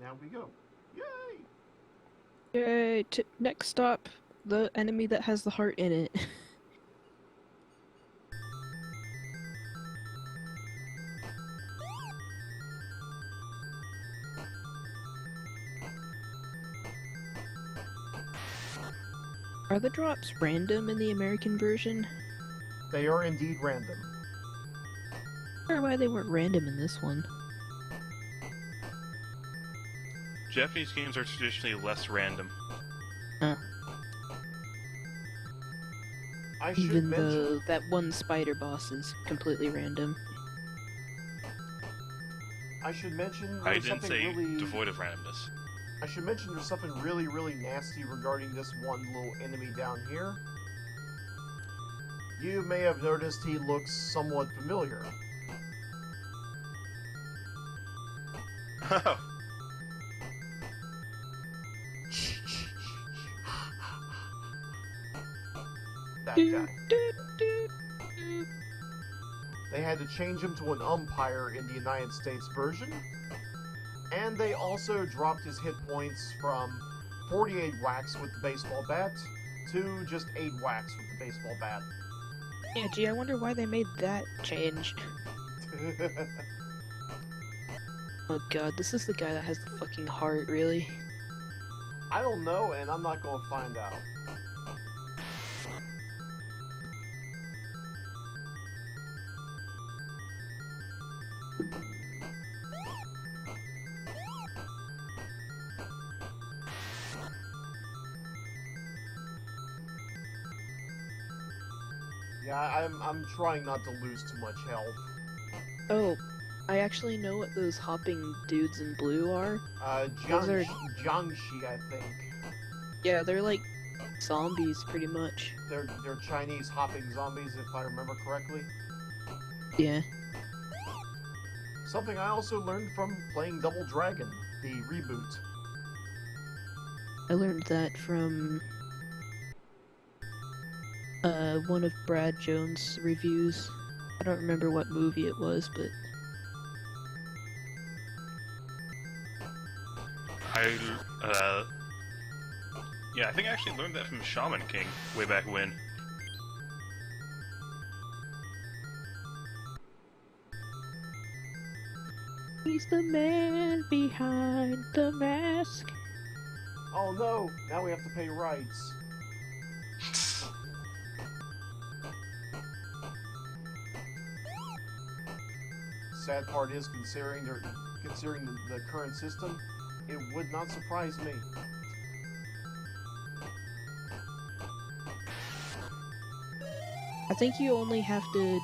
Now we go. Yay! Yay! Next stop, the enemy that has the heart in it. Are the drops random in the American version? They are indeed random. I wonder why they weren't random in this one. Japanese games are traditionally less random. Huh. I should Even mention. though that one spider boss is completely random. I should mention. I There's didn't something say really. devoid of randomness. I should mention there's something really, really nasty regarding this one little enemy down here. You may have noticed he looks somewhat familiar. Oh, That guy. They had to change him to an umpire in the United States version. And they also dropped his hit points from 48 whacks with the baseball bat to just 8 whacks with the baseball bat. Yeah, gee, I wonder why they made that change. Oh god, this is the guy that has the fucking heart, really? I don't know, and I'm not going to find out. Yeah, I'm trying not to lose too much health. Oh, I actually know what those hopping dudes in blue are. Those are- Jiangxi, I think. Yeah, they're like zombies, pretty much. They're Chinese hopping zombies, if I remember correctly. Yeah. Something I also learned from playing Double Dragon, the reboot. I learned that from one of Brad Jones' reviews. I don't remember what movie it was, but yeah, I think I actually learned that from Shaman King way back when. he's the man behind the mask. Oh no, now we have to pay rights. Sad part is, considering the current system, it would not surprise me. I think you only have to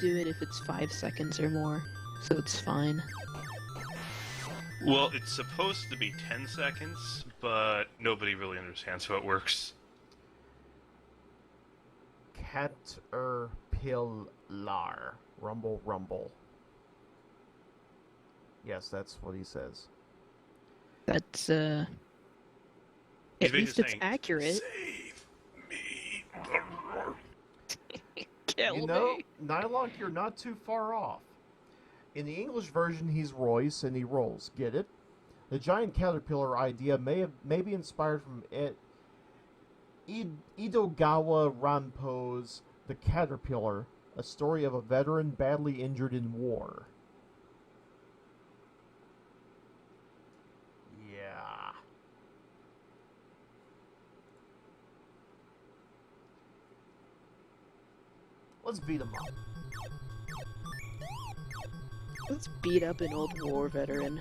do it if it's 5 seconds or more, so it's fine. Well, it's supposed to be 10 seconds, but nobody really understands how it works. Caterpillar. Rumble, rumble. Yes, that's what he says. That's, He's at basically least it's saying, accurate. Save me. Kill You know, me. Nylok, you're not too far off. In the English version, he's Royce and he rolls. Get it? The giant caterpillar idea may be inspired from Edogawa Ranpo's The Caterpillar, a story of a veteran badly injured in war. Yeah. Let's beat him up. Let's beat up an old war veteran.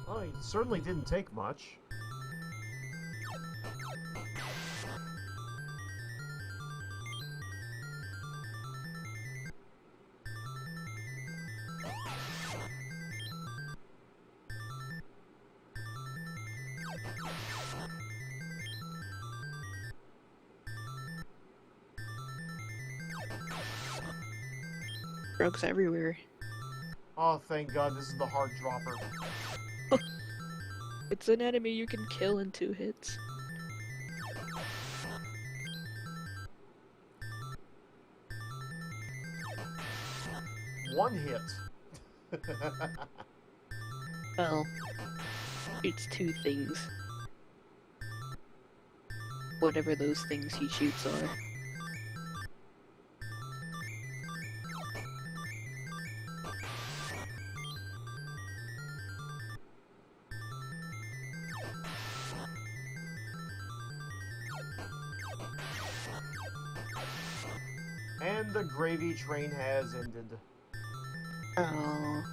Well, it certainly didn't take much. Drugs everywhere. Oh, thank God, this is the hard dropper. It's an enemy you can kill in 2 hits. one hit. Well, shoots two things. Whatever those things he shoots are. And the gravy train has ended. Oh.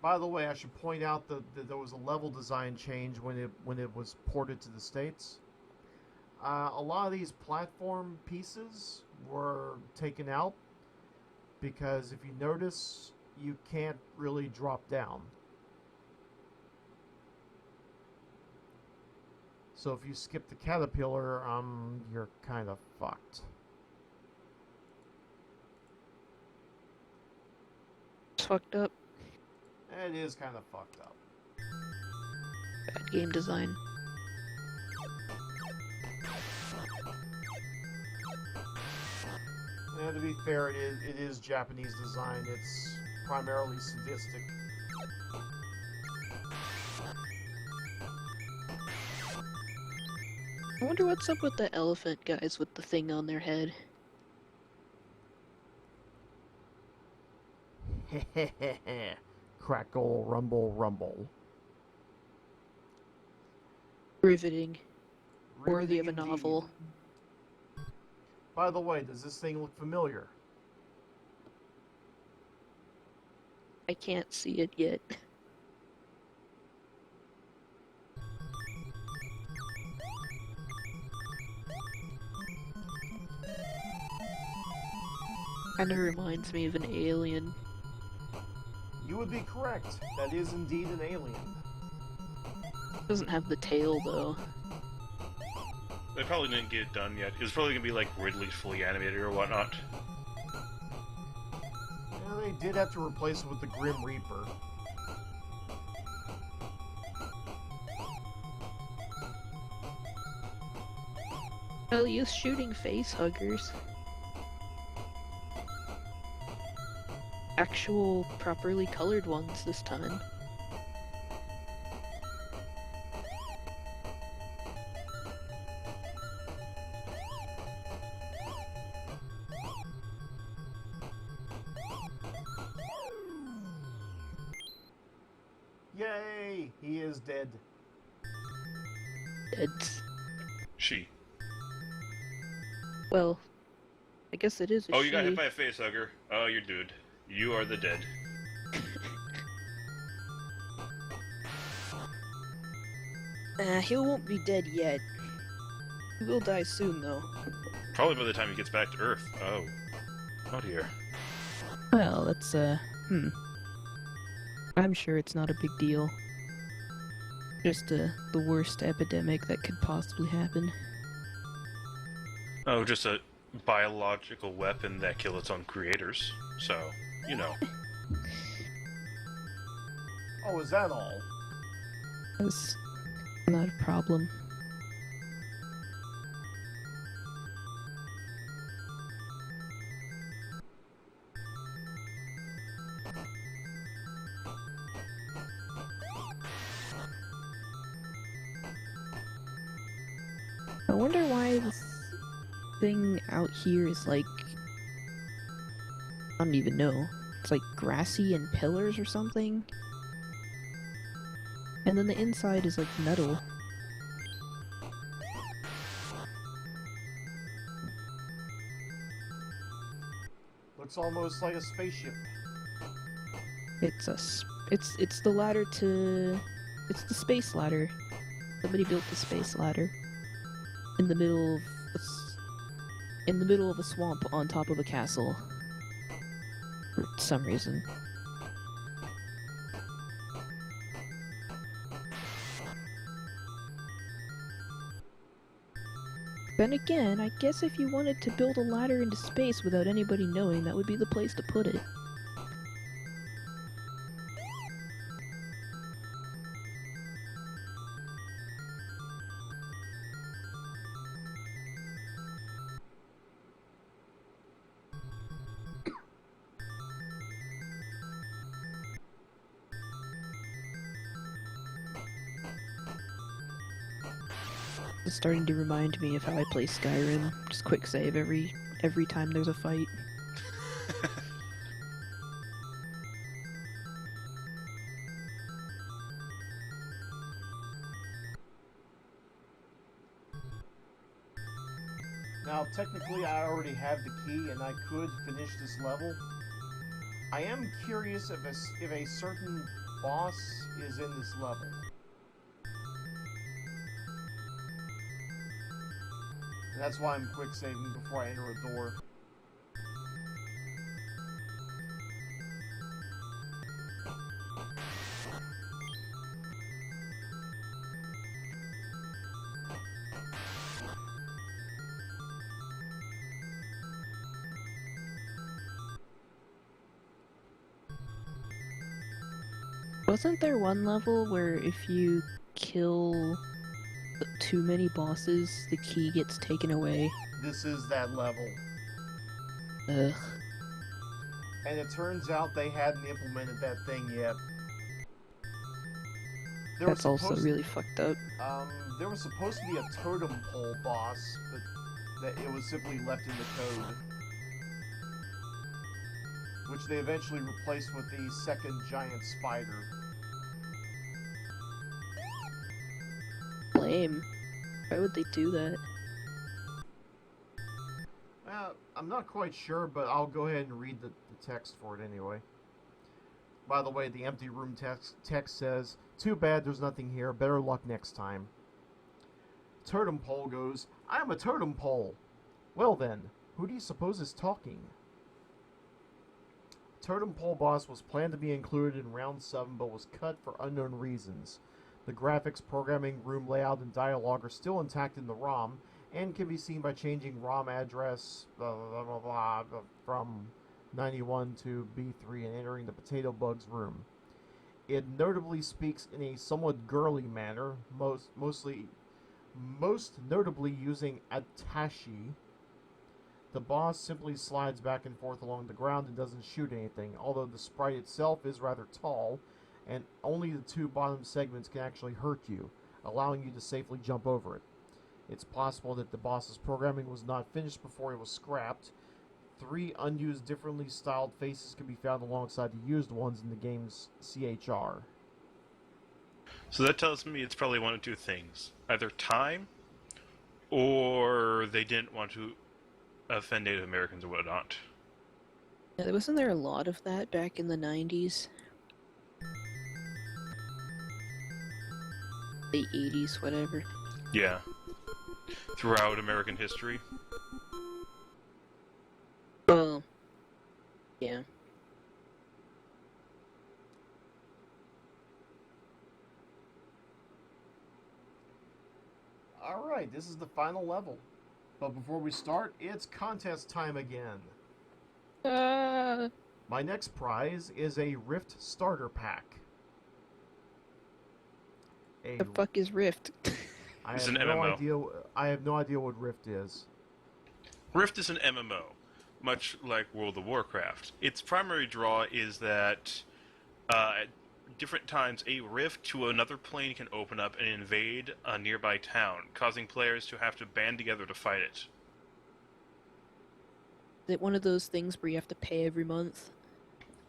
By the way, I should point out that there was a level design change when it was ported to the States. A lot of these platform pieces were taken out because if you notice, you can't really drop down. So if you skip the caterpillar, you're kind of fucked. It's fucked up. It is kind of fucked up. Bad game design. Yeah, to be fair, it is Japanese design. It's primarily sadistic. I wonder what's up with the elephant guys with the thing on their head. Crackle, rumble, rumble. Riveting. Worthy of a Riveting indeed. novel. By the way, does this thing look familiar? I can't see it yet. Kinda reminds me of an alien. You would be correct. That is indeed an alien. Doesn't have the tail though. They probably didn't get it done yet. It was probably gonna be like Ridley fully animated or whatnot. Yeah, they did have to replace it with the Grim Reaper. Well, use shooting face huggers. Actual, properly colored ones this time. Yay! He is dead. Deads. She. Well, I guess it is a Oh, she. you got hit by a face hugger. Oh, you're dude. You are the dead. He won't be dead yet. He will die soon, though. Probably by the time he gets back to Earth. Oh. Oh dear. Well, that's, I'm sure it's not a big deal. Just, the worst epidemic that could possibly happen. Oh, just a biological weapon that kills its own creators. So, you know. Oh, is that all? That's not a problem. I wonder why this thing out here is like... I don't even know. It's like grassy and pillars or something. And then the inside is like metal. Looks almost like a spaceship. It's the ladder to... It's the space ladder. Somebody built the space ladder. In the middle of a swamp on top of a castle. For some reason. Then again, I guess if you wanted to build a ladder into space without anybody knowing, that would be the place to put it. It's starting to remind me of how I play Skyrim. Just quick save every time there's a fight. Now, technically, I already have the key, and I could finish this level. I am curious if a certain boss is in this level. And that's why I'm quick saving before I enter a door. Wasn't there one level where if you kill too many bosses, the key gets taken away? This is that level. Ugh. And it turns out they hadn't implemented that thing yet. That's also really fucked up. There was supposed to be a totem pole boss, but that it was simply left in the code. Which they eventually replaced with the second giant spider. Lame. Why would they do that? I'm not quite sure, but I'll go ahead and read the text for it anyway. By the way, the empty room text says, "Too bad there's nothing here. Better luck next time." Totem pole goes, "I am a totem pole." Well then, who do you suppose is talking? Totem pole boss was planned to be included in round 7, but was cut for unknown reasons. The graphics, programming, room layout, and dialogue are still intact in the ROM, and can be seen by changing ROM address from 91 to B3 and entering the Potato Bug's room. It notably speaks in a somewhat girly manner, most notably using Atashi. The boss simply slides back and forth along the ground and doesn't shoot anything, although the sprite itself is rather tall, and only the 2 bottom segments can actually hurt you, allowing you to safely jump over it. It's possible that the boss's programming was not finished before it was scrapped. 3 unused, differently styled faces can be found alongside the used ones in the game's CHR. So that tells me it's probably one of 2 things. Either time, or they didn't want to offend Native Americans or whatnot. Yeah, wasn't there a lot of that back in the 90s? The 80s, whatever. Yeah. Throughout American history. Well, yeah. Alright, this is the final level. But before we start, it's contest time again. My next prize is a Rift starter pack. The fuck is Rift? It's an MMO. I have no idea what Rift is. Rift is an MMO, much like World of Warcraft. Its primary draw is that at different times a rift to another plane can open up and invade a nearby town, causing players to have to band together to fight it. Is it one of those things where you have to pay every month?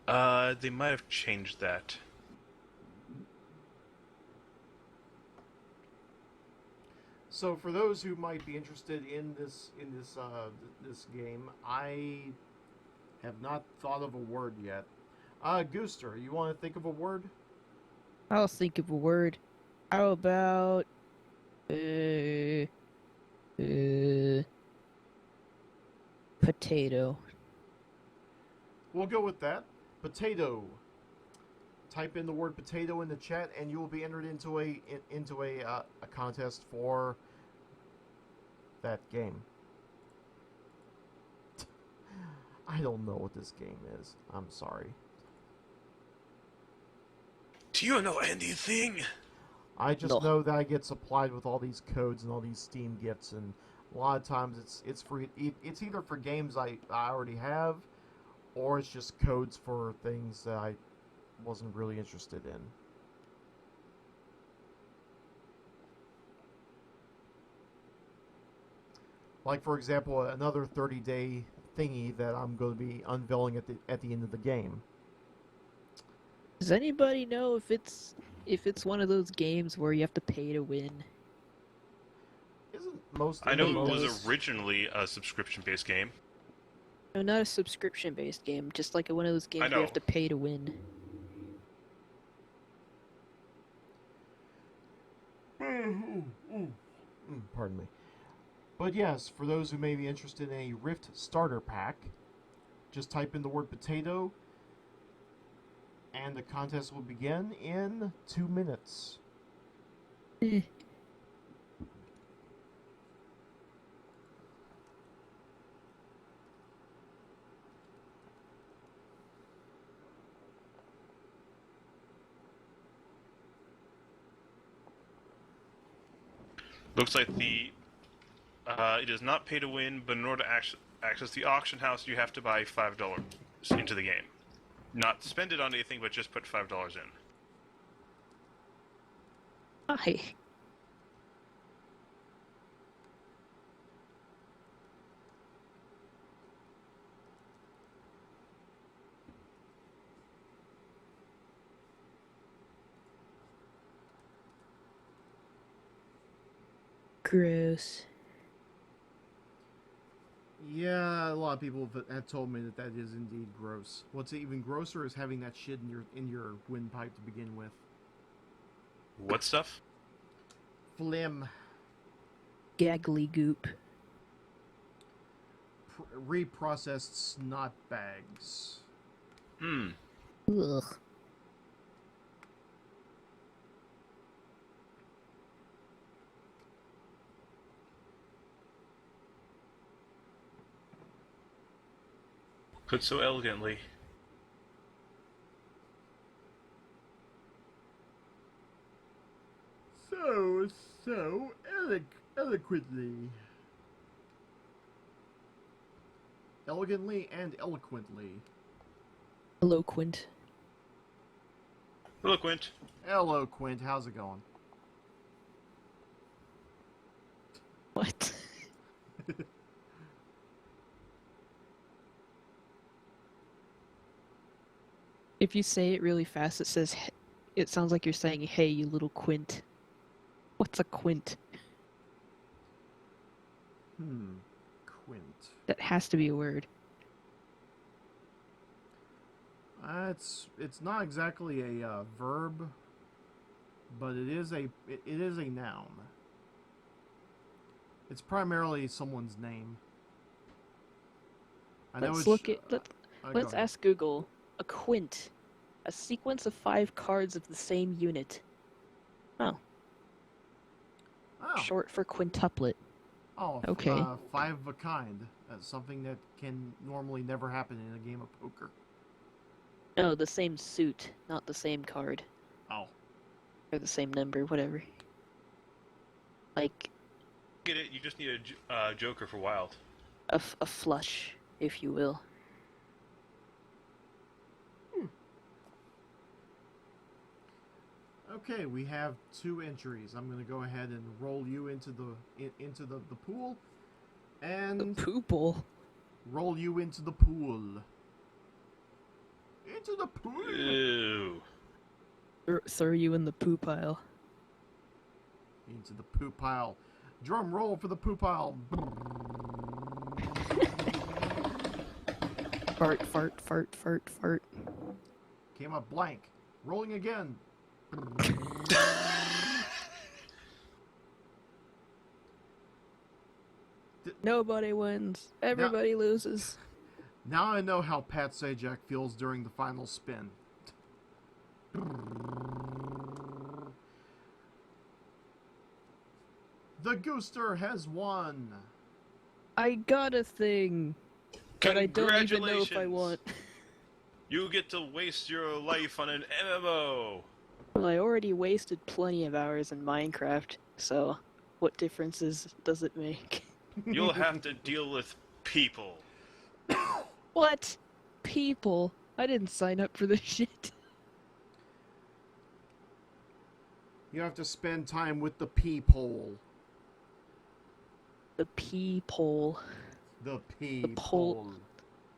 They might have changed that. So for those who might be interested in this game, I have not thought of a word yet. Gooster, you want to think of a word? I'll think of a word. How about potato. We'll go with that. Potato. Type in the word potato in the chat, and you will be entered into a contest for that game. I don't know what this game is. I'm sorry. Do you know anything? I just know that I get supplied with all these codes and all these Steam gifts, and a lot of times it's free. It's either for games I already have, or it's just codes for things that I wasn't really interested in. Like, for example, another 30-day thingy that I'm going to be unveiling at the end of the game. Does anybody know if it's one of those games where you have to pay to win? Isn't most I know it MMOs? was originally a subscription-based game. No, not a subscription-based game, just like one of those games I where you know. have to pay to win. Pardon me. But yes, for those who may be interested in a Rift starter pack, just type in the word potato, and the contest will begin in 2 minutes. Eh. Looks like it is not pay to win, but in order to access the auction house, you have to buy $5 into the game. Not spend it on anything, but just put $5 in. Hi. Gross. Yeah, a lot of people have told me that that is indeed gross. What's even grosser is having that shit in your windpipe to begin with. What stuff? Phlegm. Gaggly goop. Reprocessed snot bags. Hmm. Ugh. Put so elegantly. So eloquently. Elegantly and eloquently. Eloquent. Eloquent. Hello, Quint. How's it going? What? If you say it really fast, it sounds like you're saying, "Hey, you little quint." What's a quint? Quint. That has to be a word. It's not exactly a verb, but it is a noun. It's primarily someone's name. I know Let's it's, look at go let's ahead. ask Google. A quint, a sequence of 5 cards of the same unit. Oh, Oh, short for quintuplet. Okay. 5 of a kind. Something that can normally never happen in a game of poker. No, the same suit, not the same card. Oh. Or the same number, whatever. Like Get it? You just need a Joker for Wild. a flush, if you will. Okay, we have 2 entries. I'm going to go ahead and roll you into the pool, and The poople. roll you into the pool. Into the pool. Ew. Throw you in the poo pile. Into the poo pile. Drum roll for the poo pile. Fart, fart, fart, fart, fart. Came up blank. Rolling again. Nobody wins. Everybody loses. Now I know how Pat Sajak feels during the final spin. The Gooster has won. I got a thing. But I don't even know if I want. You get to waste your life on an MMO. Well, I already wasted plenty of hours in Minecraft, so what differences does it make? You'll have to deal with people. What? People? I didn't sign up for this shit. You have to spend time with the peephole. The pee pole. The The people.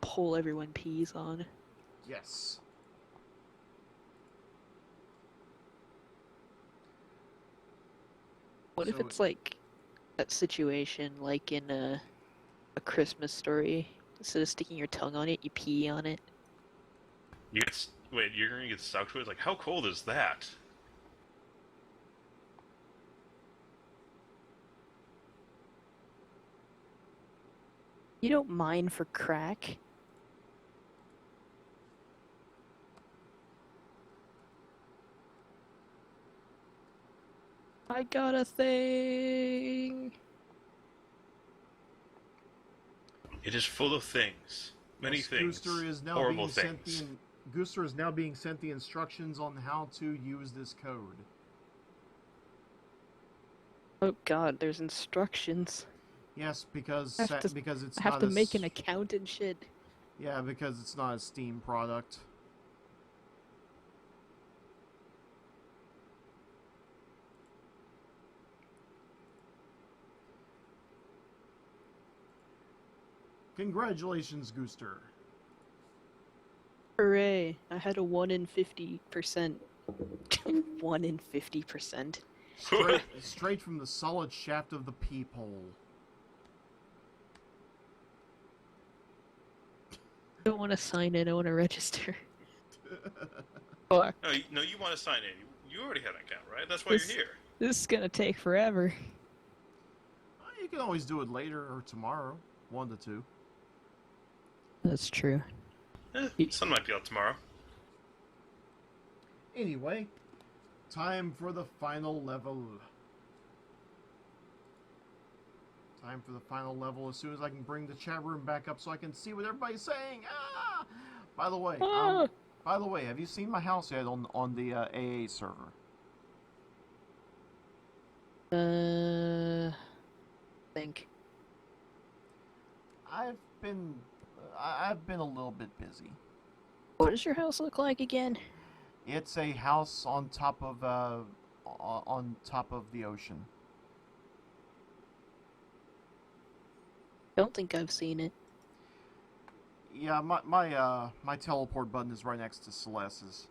Pole everyone pees on. Yes. What if So- it's like that situation like in a Christmas Story? Instead of sticking your tongue on it, you pee on it. Wait, you're gonna get stuck to it? Like, how cold is that? You don't mind for crack? I got a thing! It is full of things. Many Yes, things. Gooster is now Horrible being sent things. Gooster is now being sent the instructions on how to use this code. Oh god, there's instructions. Yes, because I have to- because it's I have not to a make an account and shit. Yeah, because it's not a Steam product. Congratulations, Gooster. Hooray, I had a 1 in 50%. 1 in 50%. Straight from the solid shaft of the peephole. I don't want to sign in, I want to register. Fuck. No, you want to sign in. You already had an account, right? That's why This- you're here. This is gonna take forever. You can always do it later or tomorrow. 1 to 2. That's true. Sun might be out tomorrow. Anyway, time for the final level. Time for the final level as soon as I can bring the chat room back up so I can see what everybody's saying. Ah! By the way, Ah! have you seen my house yet on the AA server? Think. I've been a little bit busy. What does your house look like again? It's a house on top of the ocean. Don't think I've seen it. Yeah, my teleport button is right next to Celeste's.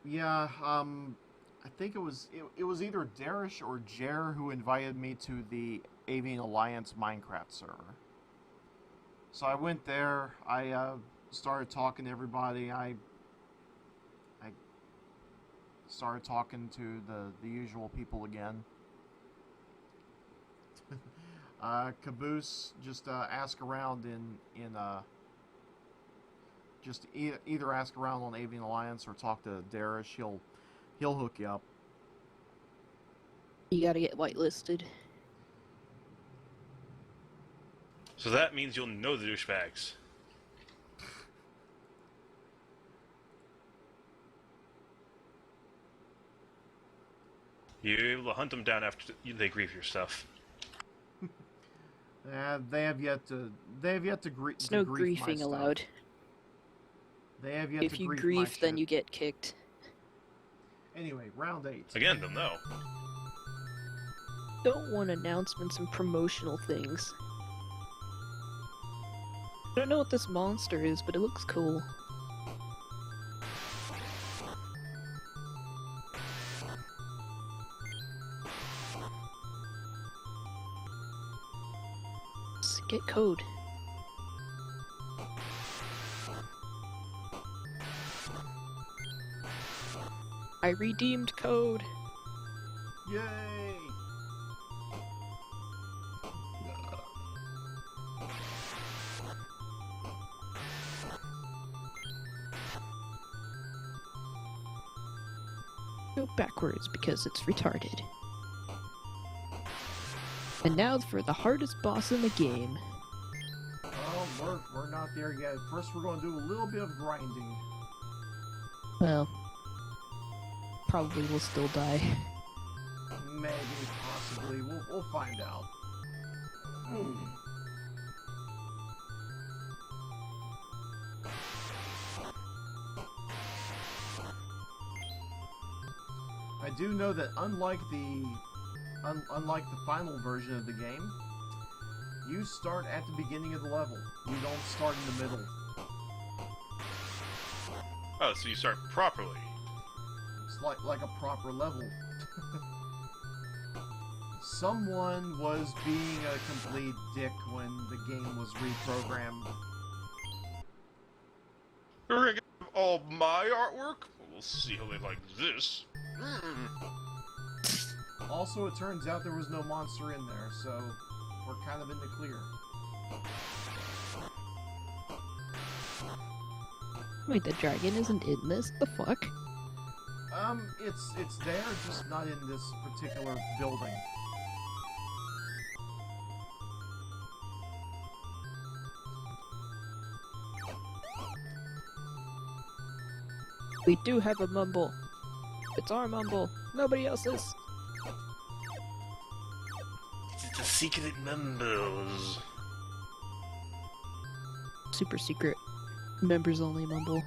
Yeah, I think it was either Darish or Jer who invited me to the Avian Alliance Minecraft server. So I went there. I started talking to everybody. I started talking to the usual people again. Caboose just ask around just either ask around on Avian Alliance or talk to Darish. He'll hook you up. You gotta get whitelisted. So that means you'll know the douchebags. You're able to hunt them down after they grief your stuff. They have yet to grief. There's no griefing allowed. They have yet If to you grief my grief, then shit. you get kicked. Anyway, round 8. Again, they'll know. Don't want announcements and promotional things. I don't know what this monster is, but it looks cool. Let's get code. I redeemed code. Yay! Go backwards because it's retarded. And now for the hardest boss in the game. Well, we're not there yet. First, we're going to do a little bit of grinding. Well, probably will still die. Maybe, possibly. We'll find out. do know that unlike the final version of the game, you start at the beginning of the level. You don't start in the middle. Oh, so you start properly. It's like a proper level. Someone was being a complete dick when the game was reprogrammed. You're gonna get all my artwork? We'll see how they like this. Also, it turns out there was no monster in there, so we're kind of in the clear. Wait, the dragon isn't in this? The fuck? It's there, just not in this particular building. We do have a mumble. It's our mumble. Nobody else's. It's a secret mumbles. Super secret. Members only mumble.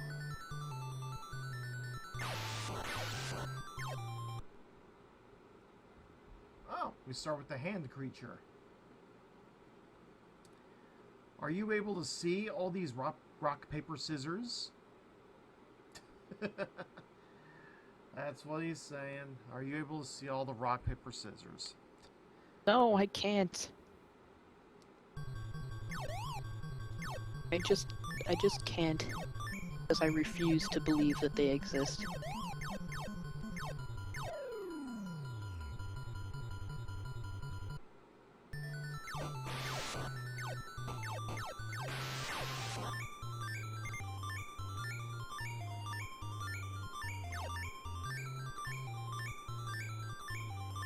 Oh, we start with the hand creature. Are you able to see all these rock paper, scissors? That's what he's saying. Are you able to see all the rock, paper, scissors? No, I can't. I just can't. Because I refuse to believe that they exist.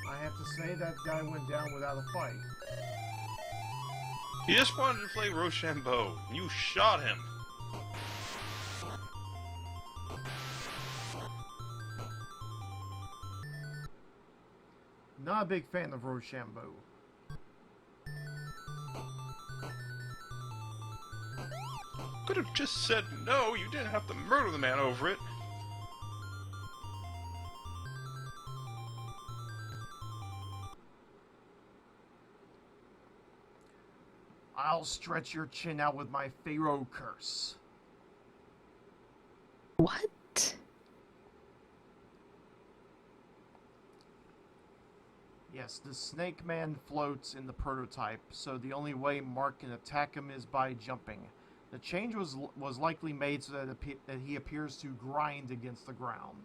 I have to say that guy went down without a fight. He just wanted to play Rochambeau, and you shot him. Not a big fan of Rochambeau. Could have just said no, you didn't have to murder the man over it. I'll stretch your chin out with my Pharaoh curse. What? Yes, the Snake Man floats in the prototype, so the only way Mark can attack him is by jumping. The change was likely made so that he appears to grind against the ground.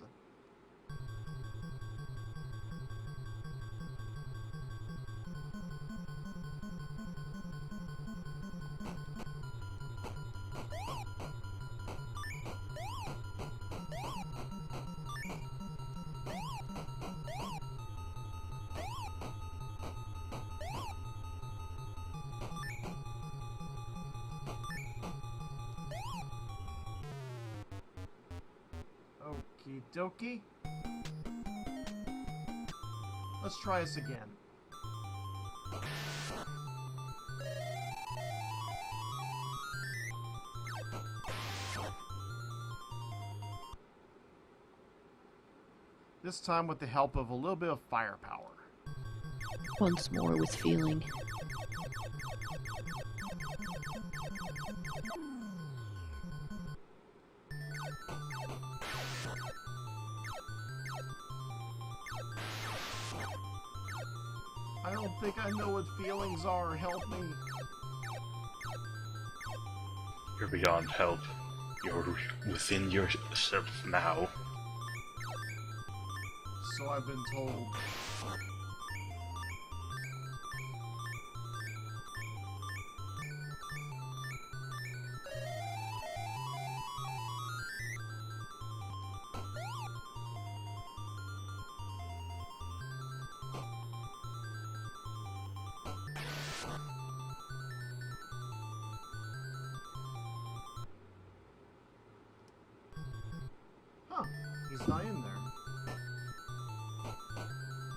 Okie dokie. Let's try this again. This time with the help of a little bit of firepower. Once more with feeling. I don't think I know what feelings are. Help me. You're beyond help. You're within yourself now. So I've been told. Huh, he's not in there.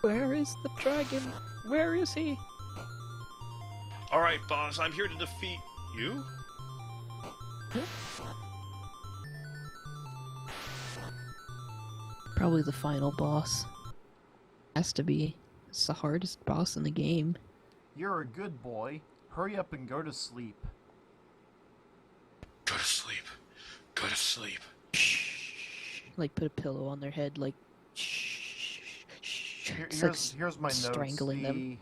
Where is the dragon? Where is he? Alright, boss, I'm here to defeat you? Probably the final boss. Has to be. It's the hardest boss in the game. You're a good boy. Hurry up and go to sleep. Go to sleep. Go to sleep. Shh. Like put a pillow on their head, like shh. It's like Here's my notes. strangling them.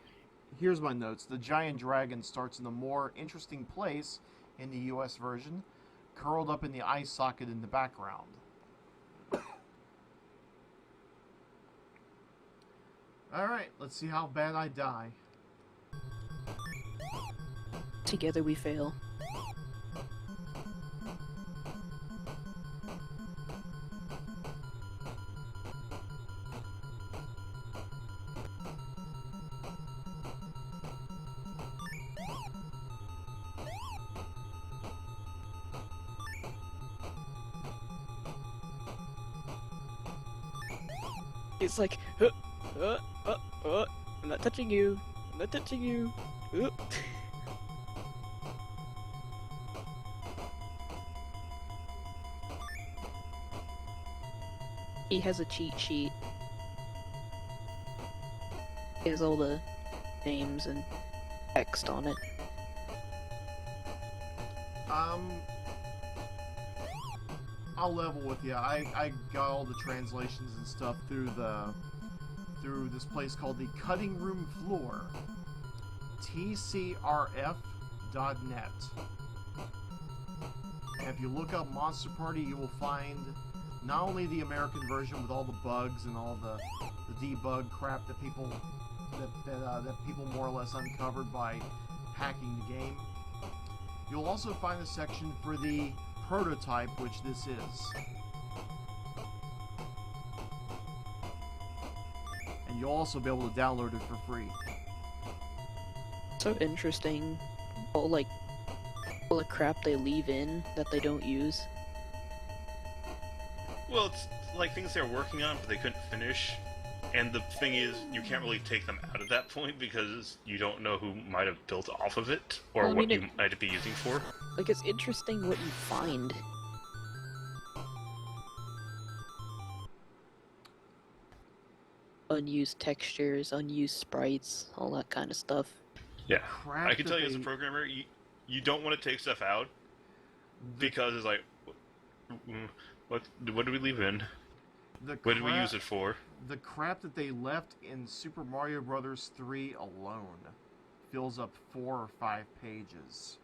Here's my notes. The giant dragon starts in a more interesting place in the US version, curled up in the eye socket in the background. Alright, let's see how bad I die. Together we fail. It's like, I'm not touching you. I'm not touching you. He has a cheat sheet. He has all the names and text on it. I'll level with you. I got all the translations and stuff through this place called the Cutting Room Floor. TCRF.net. And if you look up Monster Party, you will find not only the American version with all the bugs and all the debug crap that people that people more or less uncovered by hacking the game. You'll also find a section for the prototype, which this is. And you'll also be able to download it for free. So interesting. All the crap they leave in that they don't use. Well, it's like things they're working on, but they couldn't finish. And the thing is, you can't really take them out at that point because you don't know who might have built off of it, or Well, I what mean, you might be using for. Like, it's interesting what you find. Unused textures, unused sprites, all that kind of stuff. Yeah, Crap I can that tell you as a they- programmer, you don't want to take stuff out because it's like, what do we leave in? What did we use it for? The crap that they left in Super Mario Bros. 3 alone fills up 4 or 5 pages.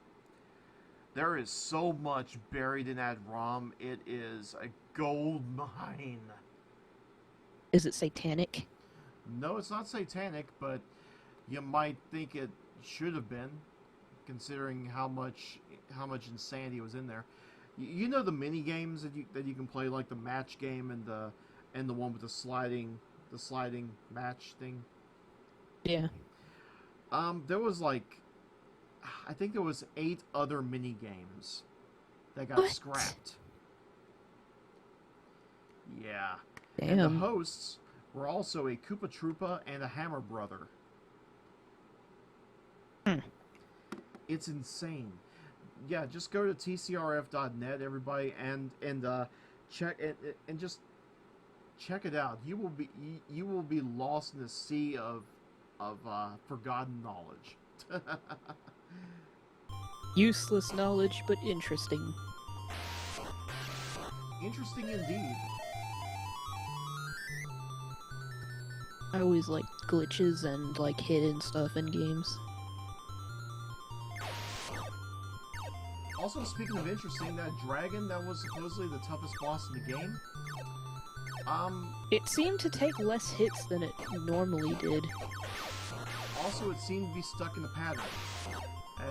There is so much buried in that ROM, it is a gold mine. Is it satanic? No, it's not satanic, but you might think it should have been, considering how much insanity was in there. You know the mini games that you can play, like the match game and the one with the sliding match thing. Yeah. There was I think there was 8 other mini games that got What? scrapped. Yeah. Damn. And the hosts were also a Koopa Troopa and a Hammer Brother. It's insane. Yeah, just go to tcrf.net, everybody, and check it and just check it out. You will be lost in a sea of forgotten knowledge. Useless knowledge, but interesting. Interesting indeed. I always like glitches and like hidden stuff in games. Also, speaking of interesting, that dragon that was supposedly the toughest boss in the game. It seemed to take less hits than it normally did. Also, it seemed to be stuck in the pattern,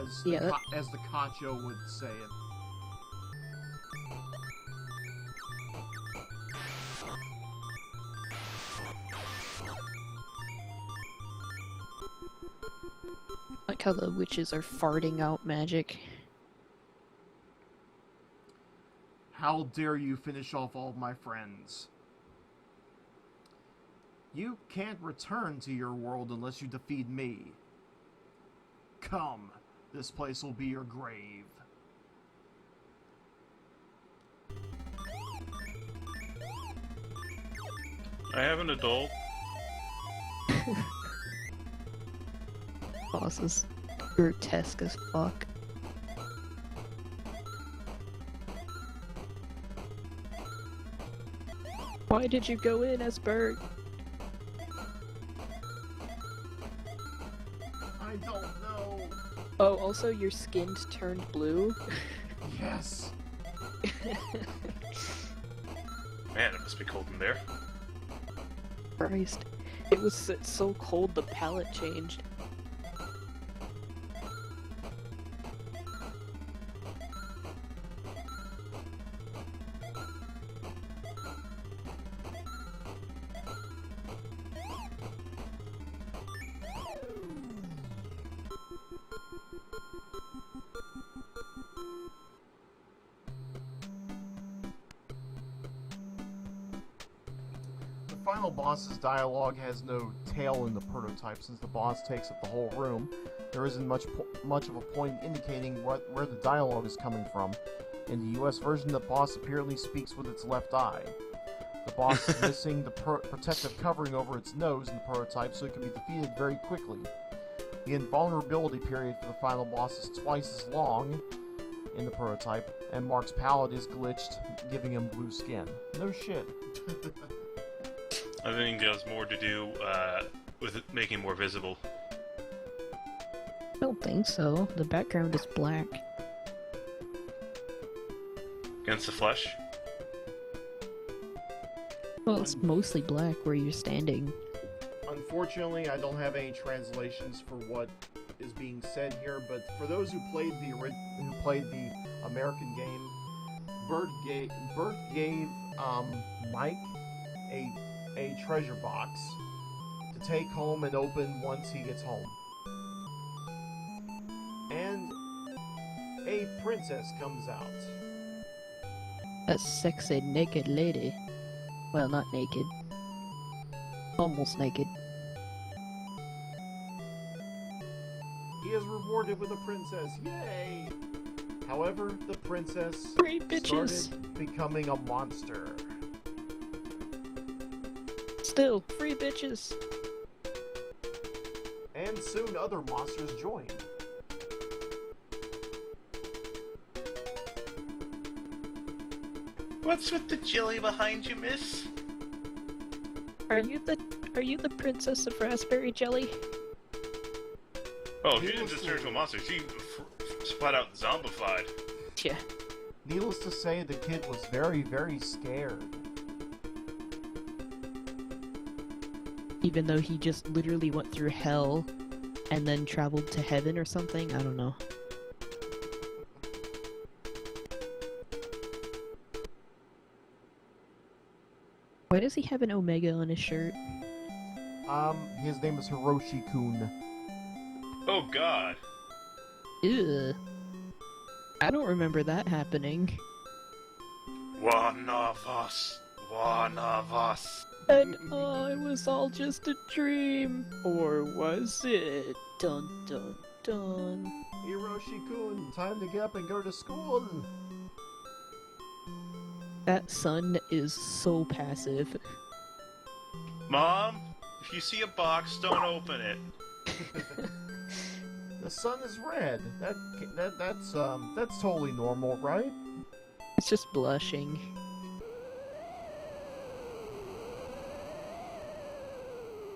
as Yeah, as the Kacho would say it. Like how the witches are farting out magic. How dare you finish off all of my friends? You can't return to your world unless you defeat me. Come, this place will be your grave. I have an adult. Boss is grotesque as fuck. Why did you go in, Esbert? I don't know. Oh, also your skin's turned blue. Yes. Man, it must be cold in there. Christ. It was so cold the palette changed. The final boss's dialogue has no tail in the prototype since the boss takes up the whole room. There isn't much of a point indicating where the dialogue is coming from. In the US version, the boss apparently speaks with its left eye. The boss is missing the protective covering over its nose in the prototype, so it can be defeated very quickly. The invulnerability period for the final boss is twice as long in the prototype, and Mark's palette is glitched, giving him blue skin. No shit. I think there's more to do with it making it more visible. I don't think so. The background is black. Against the flesh? Well, it's mostly black where you're standing. Unfortunately, I don't have any translations for what is being said here, but for those who played the American game, Bert gave Mike a treasure box to take home and open once he gets home. And a princess comes out. A sexy naked lady. Well, not naked. Almost naked. He is rewarded with a princess. Yay! However, the princess Free bitches! started becoming a monster. Still, free bitches! And soon other monsters joined. What's with the jelly behind you, miss? Are you the princess of raspberry jelly? Oh, she didn't just turn into a monster, she flat out zombified. Yeah. Needless to say, the kid was very, very scared. Even though he just literally went through hell and then traveled to heaven or something, I don't know. Why does he have an Omega on his shirt? His name is Hiroshi-kun. Oh god. Ew. I don't remember that happening. One of us. One of us. And oh, it was all just a dream. Or was it? Dun dun dun. Hiroshi-kun, time to get up and go to school. That son is so passive. Mom, if you see a box, don't open it. The sun is red. That's totally normal, right? It's just blushing.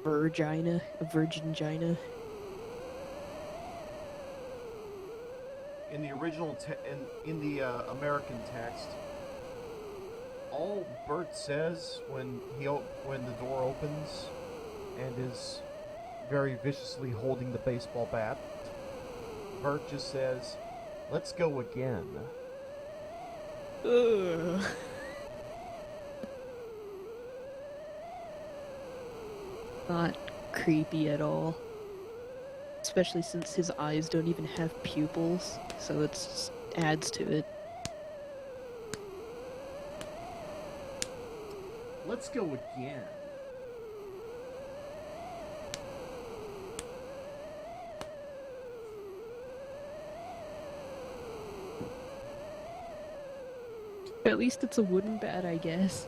Virgina, a virgingina. In the original in the American text, all Bert says when the door opens and is very viciously holding the baseball bat, Bert just says, "Let's go again." Ugh. Not creepy at all. Especially since his eyes don't even have pupils, so it adds to it. Let's go again. At least it's a wooden bat, I guess.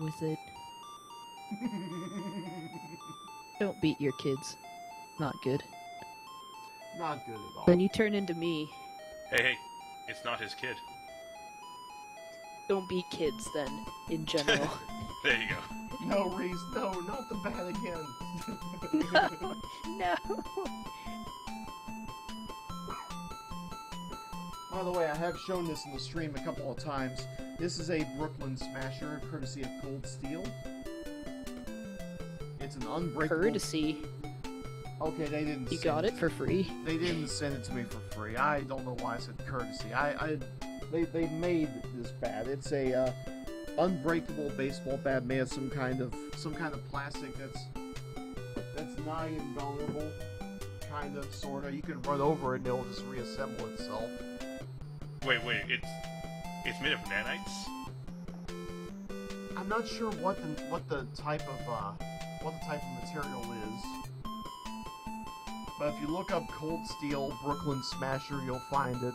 with it. Don't beat your kids. Not good. Not good at all. Then you turn into me. Hey, it's not his kid. Don't beat kids then, in general. There you go. No, Reese, no, not the bat again. No. By the way, I have shown this in the stream a couple of times. This is a Brooklyn Smasher, courtesy of Cold Steel. It's an unbreakable... Courtesy. Okay, they didn't You send got it for free. They didn't send it to me for free. I don't know why I said courtesy. They made this bat. It's a unbreakable baseball bat made of some kind of plastic that's nigh invulnerable, kind of, sorta. You can run over it and it'll just reassemble itself. Wait, it's made of nanites? I'm not sure what the type of material is. But if you look up Cold Steel Brooklyn Smasher, you'll find it.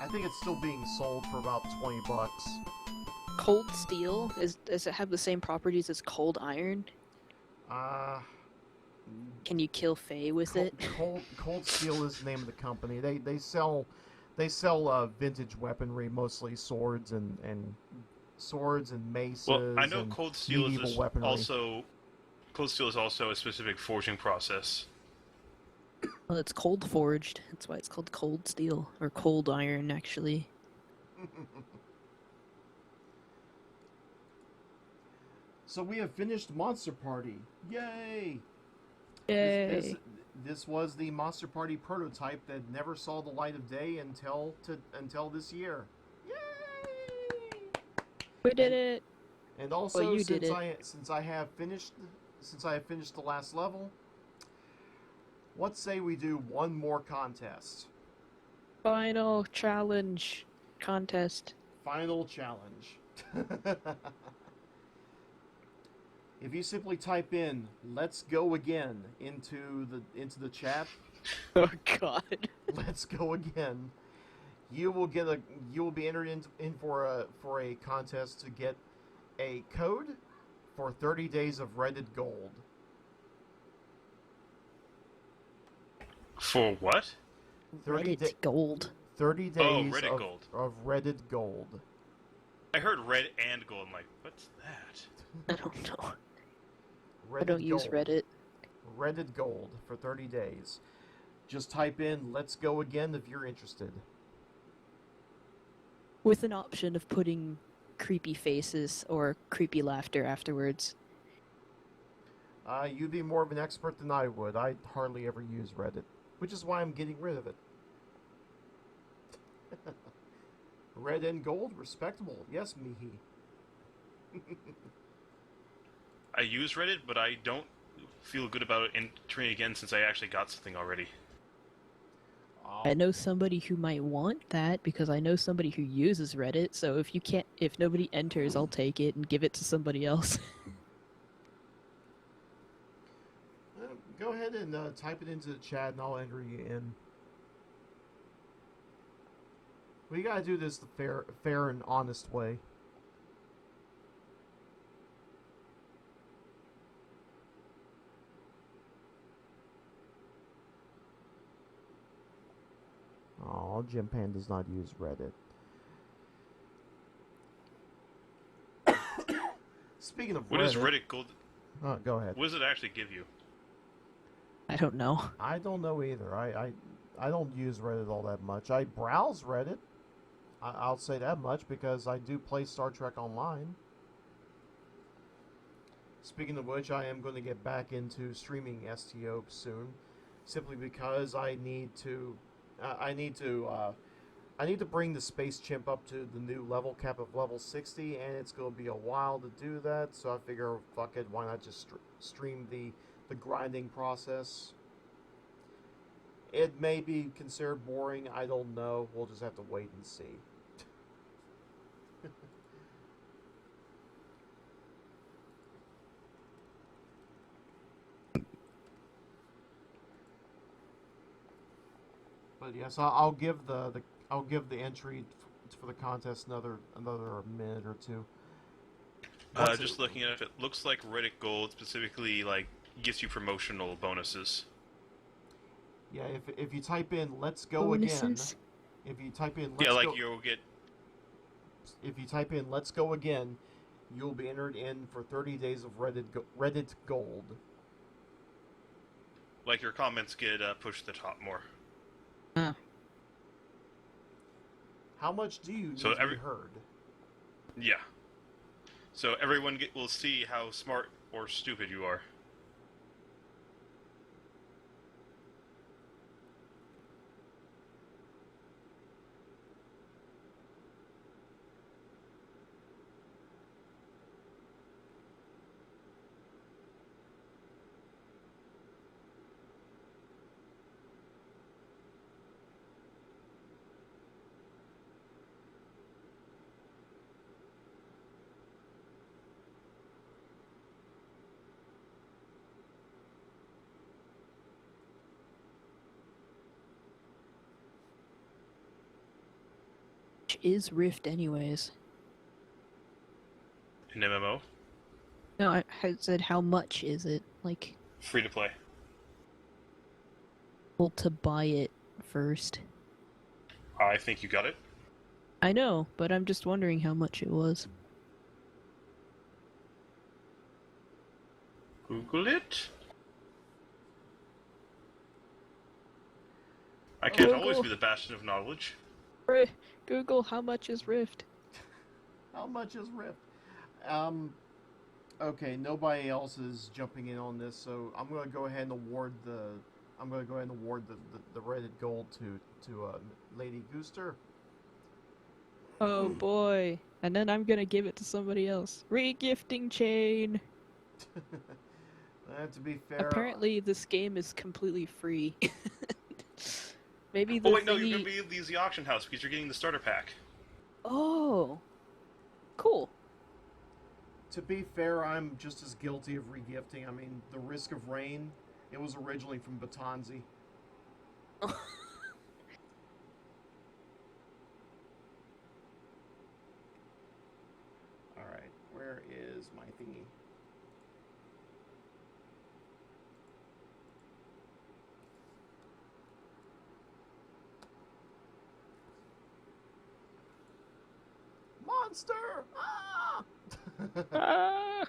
I think it's still being sold for about $20. Cold steel? Does it have the same properties as cold iron? Can you kill Faye with it? Cold Steel is the name of the company. They sell vintage weaponry, mostly swords and maces. Well, I know and Cold Steel is weaponry. Cold Steel is also a specific forging process. Well, it's cold forged. That's why it's called cold steel. Or cold iron, actually. So we have finished Monster Party. Yay! Yay! This was the Monster Party prototype that never saw the light of day until this year. Yay! We did it! And also, Well, since I have finished the last level, let's say we do one more contest. Final challenge contest. Final challenge. If you simply type in "Let's go again" into the chat, Oh God! "Let's go again," you will be entered in for a contest to get a code for 30 days of Reddit Gold. For what? 30 gold. 30 days Reddit Gold. of Reddit Gold. I heard red and gold. I'm like, what's that? I don't know. Reddit I don't use Gold. Reddit. Reddit Gold for 30 days. Just type in "Let's go again" if you're interested. With an option of putting creepy faces or creepy laughter afterwards. You'd be more of an expert than I would. I hardly ever use Reddit, which is why I'm getting rid of it. Red and gold, respectable. Yes, Mihi. I use Reddit, but I don't feel good about entering again since I actually got something already. I know somebody who might want that because I know somebody who uses Reddit. So if nobody enters, I'll take it and give it to somebody else. Go ahead and type it into the chat, and I'll enter you in. We gotta do this the fair and honest way. Oh, Jim Pan does not use Reddit. Speaking of What Reddit, is Reddit Gold? Go ahead. What does it actually give you? I don't know. I don't know either. I don't use Reddit all that much. I browse Reddit. I'll say that much because I do play Star Trek Online. Speaking of which, I am going to get back into streaming STO soon, simply because I need to bring the Space Chimp up to the new level cap of level 60, and it's going to be a while to do that. So I figure, fuck it, why not just stream the grinding process? It may be considered boring. I don't know. We'll just have to wait and see. But yes, I'll give the entry for the contest another minute or two. What's Just it? looking at it looks like Reddit Gold specifically like gives you promotional bonuses. Yeah, if you type in "Let's go again," Bonuses? if you type in Yeah, "Let's like go," you'll get if you type in "Let's go again," you'll be entered in for 30 days of Reddit Gold. like your comments get pushed to the top more. Ah, How much do you So need to be heard? yeah, so everyone will see how smart or stupid you are. which is Rift anyways? In MMO, No, I said how much is it? Like, free to play. well, to buy it first. I think you got it. I know, but I'm just wondering how much it was. Google it. I can't always Google. be the bastion of knowledge. Google, how much is Rift? How much is Rift? Okay, nobody else is jumping in on this, so I'm gonna go ahead and award the Reddit Gold to Lady Gooster. Oh boy. And then I'm gonna give it to somebody else. Regifting chain! To be fair, Apparently this game is completely free. Maybe the Oh wait, no, you're thingy... gonna be the auction house because you're getting the starter pack. Oh. Cool. to be fair, I'm just as guilty of regifting. I mean, the Risk of Rain, it was originally from Batanzi. All right, where is my thingy? Monster! Ah!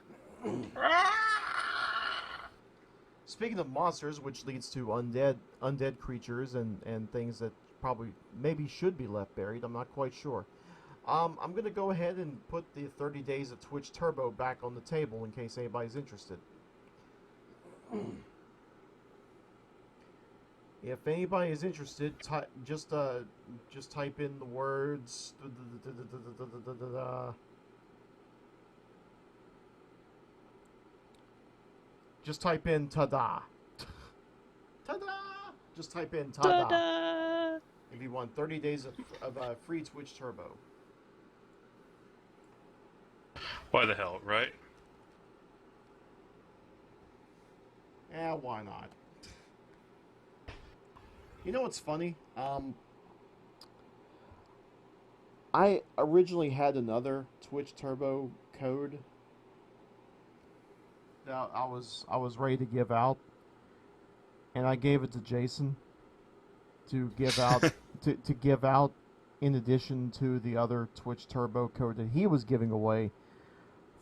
Speaking of monsters, which leads to undead creatures and things that probably maybe should be left buried, I'm not quite sure. I'm gonna go ahead and put the 30 days of Twitch Turbo back on the table in case anybody's interested. If anybody is interested, just type in the words. Just type in "ta-da." Ta-da! Just type in "ta-da" Ta-da! if you want 30 days of free Twitch Turbo. Why the hell, right? Why not? You know what's funny? I originally had another Twitch Turbo code that I was ready to give out, and I gave it to Jason to give out to give out in addition to the other Twitch Turbo code that he was giving away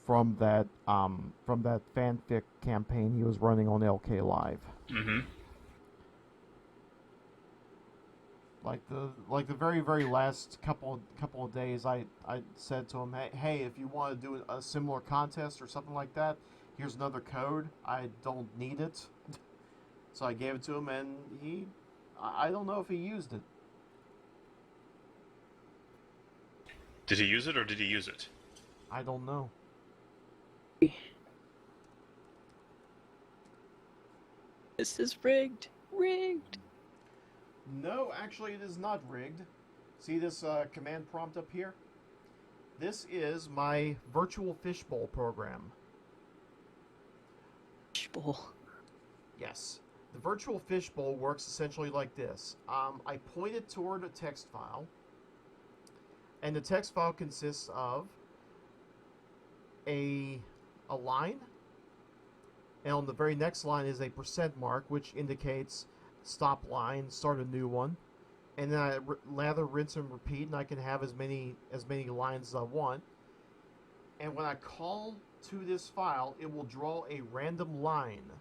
from that fanfic campaign he was running on LK Live. Mm-hmm. Like the very last couple of days, I said to him, hey, if you want to do a similar contest or something like that, here's another code. I don't need it, so I gave it to him, and I don't know if he used it. Did he use it or did he use it? I don't know. This is rigged. Rigged. No, actually, it is not rigged. See this command prompt up here? This is my virtual fishbowl program. Fishbowl. Yes. The virtual fishbowl works essentially like this. I point it toward a text file, and the text file consists of a line, and on the very next line is a percent mark, which indicates stop line, start a new one, and then I lather, rinse, and repeat, and I can have as many lines as I want. And when I call to this file, it will draw a random line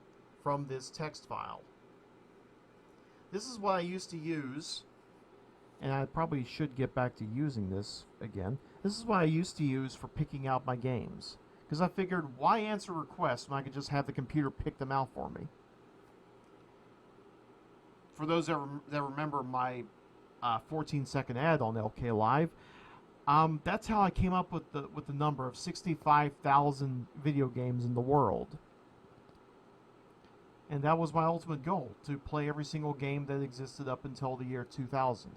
from this text file. This is what I used to use, and I probably should get back to using this again. This is what I used to use for picking out my games, because I figured, why answer requests when I could just have the computer pick them out for me? For those that remember my 14-second ad on LK Live, that's how I came up with the number of 65,000 video games in the world. And that was my ultimate goal, to play every single game that existed up until the year 2000.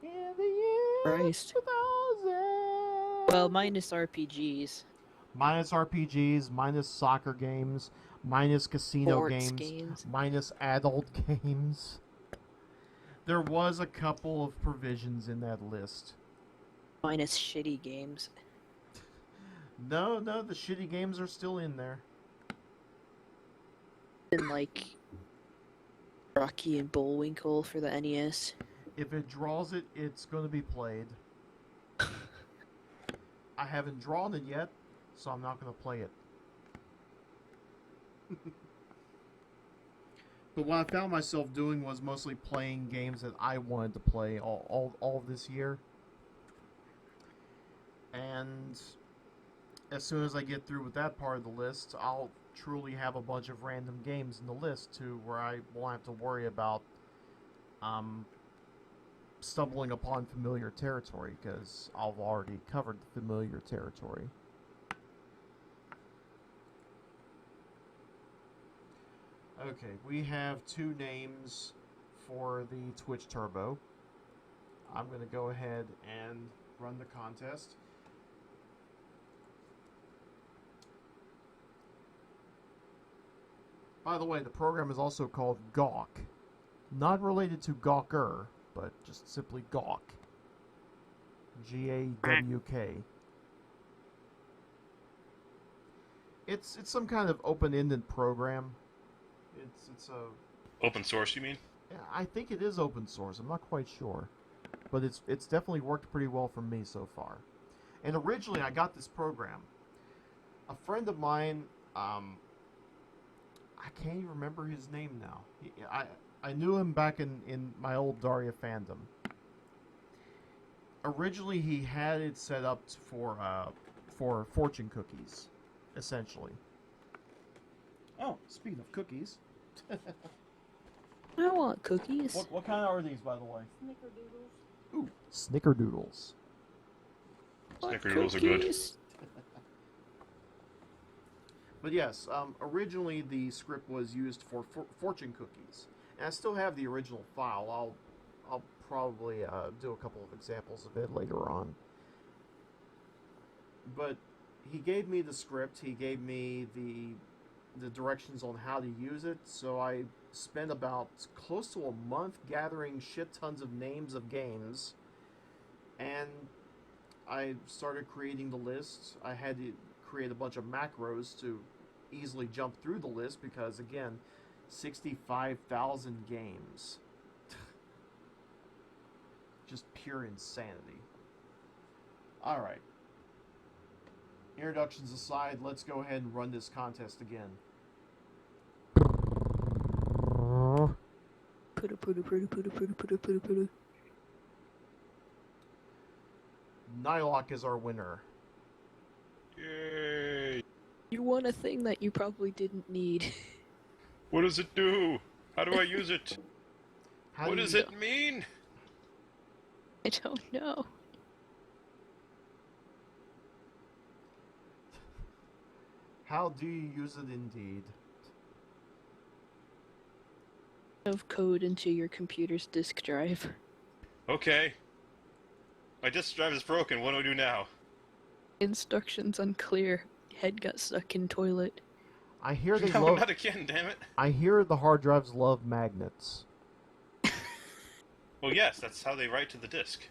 In the year Christ. 2000! Well, minus RPGs. Minus RPGs, minus soccer games, minus casino Sports games. minus adult games. There was a couple of provisions in that list. Minus shitty games. No, the shitty games are still in there. And like Rocky and Bullwinkle for the NES. If it draws it, it's going to be played. I haven't drawn it yet, so I'm not going to play it. But what I found myself doing was mostly playing games that I wanted to play all of this year. And as soon as I get through with that part of the list, I'll truly have a bunch of random games in the list too, where I won't have to worry about stumbling upon familiar territory, because I've already covered the familiar territory. Okay, we have 2 names for the Twitch Turbo. I'm going to go ahead and run the contest. By the way, the program is also called Gawk. Not related to Gawker, but just simply Gawk. G-A-W-K. It's some kind of open-ended program. It's a... Open source, you mean? Yeah, I think it is open source. I'm not quite sure. But it's definitely worked pretty well for me so far. And originally I got this program. A friend of mine, I can't even remember his name now. I knew him back in my old Daria fandom. Originally he had it set up for fortune cookies, essentially. Oh, speaking of cookies. I want cookies. What kind are these, by the way? Snickerdoodles. Ooh, snickerdoodles. Snickerdoodles are good. But yes, originally the script was used for fortune cookies, and I still have the original file. I'll probably do a couple of examples of it later on. But he gave me the script. He gave me the directions on how to use it. So I spent about close to a month gathering shit tons of names of games, and I started creating the list. I had to create a bunch of macros to easily jump through the list because, again, 65,000 games. Just pure insanity. Alright. Introductions aside, let's go ahead and run this contest again. Nylock is our winner. Yay! You won a thing that you probably didn't need. What does it do? How do I use it? How What do does you- it mean? I don't know. How do you use it indeed? Of code into your computer's disk drive. Okay. My disk drive is broken. What do I do now? Instructions unclear. Head got stuck in toilet. I hear they No, love. not again, damn it. I hear the hard drives love magnets. Well, yes, that's how they write to the disk.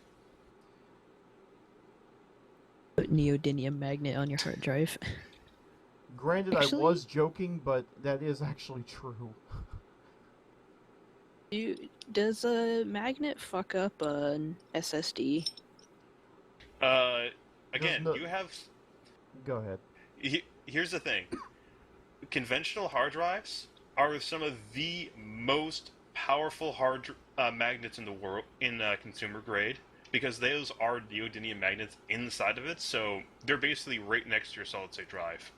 But neodymium magnet on your hard drive. Granted, Actually- I was joking, but that is actually true. Does a magnet fuck up an SSD? Again, no- you have. Go ahead. Here's the thing: conventional hard drives are some of the most powerful magnets in the world in consumer grade because those are neodymium magnets inside of it, so they're basically right next to your solid-state drive.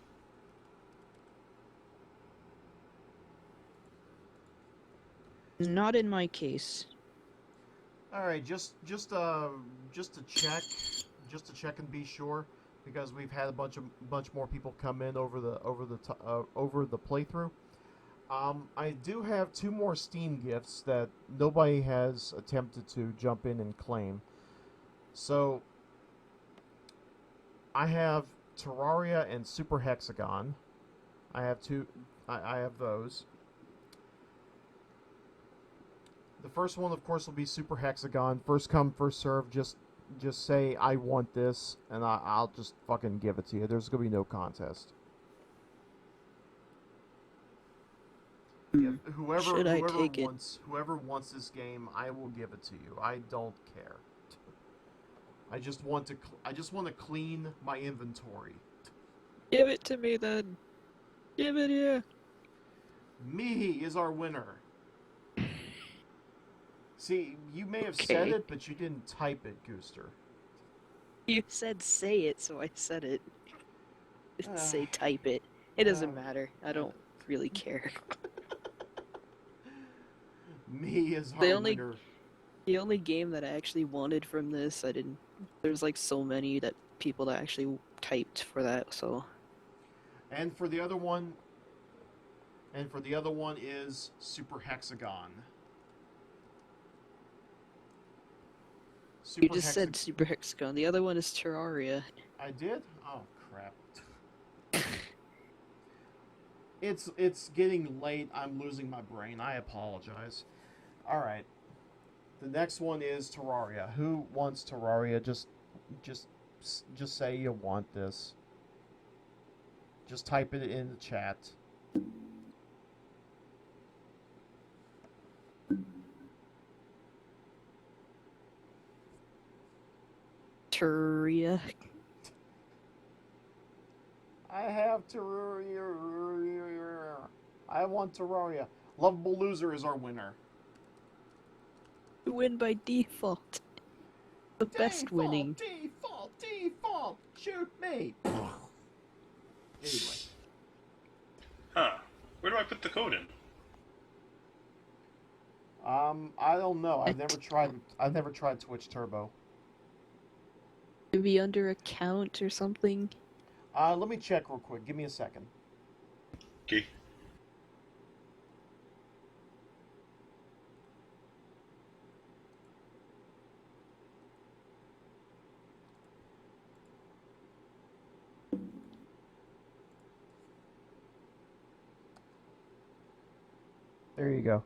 Not in my case. All right, just to check, and be sure, because we've had a bunch more people come in over the playthrough. I do have 2 more Steam gifts that nobody has attempted to jump in and claim. So I have Terraria and Super Hexagon. I have I have those. The first one, of course, will be Super Hexagon. First come, first serve. Just say I want this, and I'll just fucking give it to you. There's gonna be no contest. Yeah, whoever wants this game, I will give it to you. I don't care. I just want to clean my inventory. Give it to me then. Give it here. Mihi is our winner. See, you may have said it, but you didn't type it, Gooster. You said say it, so I said it. Didn't say type it. It doesn't matter. I don't really care. Me is our winner. The only game that I actually wanted from this, I didn't. There's like so many people that actually typed for that, so. And for the other one is Super Hexagon. You just said Super Hexagon. The other one is Terraria. I did? Oh crap. It's getting late. I'm losing my brain. I apologize. All right. The next one is Terraria. Who wants Terraria? Just say you want this. Just type it in the chat. Terraria. I have Terraria. I want Terraria. Lovable Loser is our winner. You win by default. The best winning. Default. Shoot me. Anyway. Huh. Where do I put the code in? I don't know. I've never tried Twitch Turbo. Maybe under account or something. Let me check real quick. Give me a second. Okay. There you go.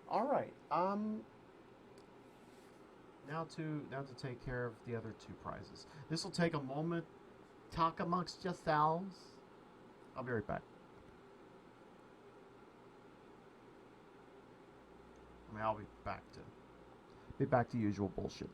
All right. Now to take care of the other 2 prizes. This will take a moment. Talk amongst yourselves. I'll be right back. I'll be back to usual bullshitting.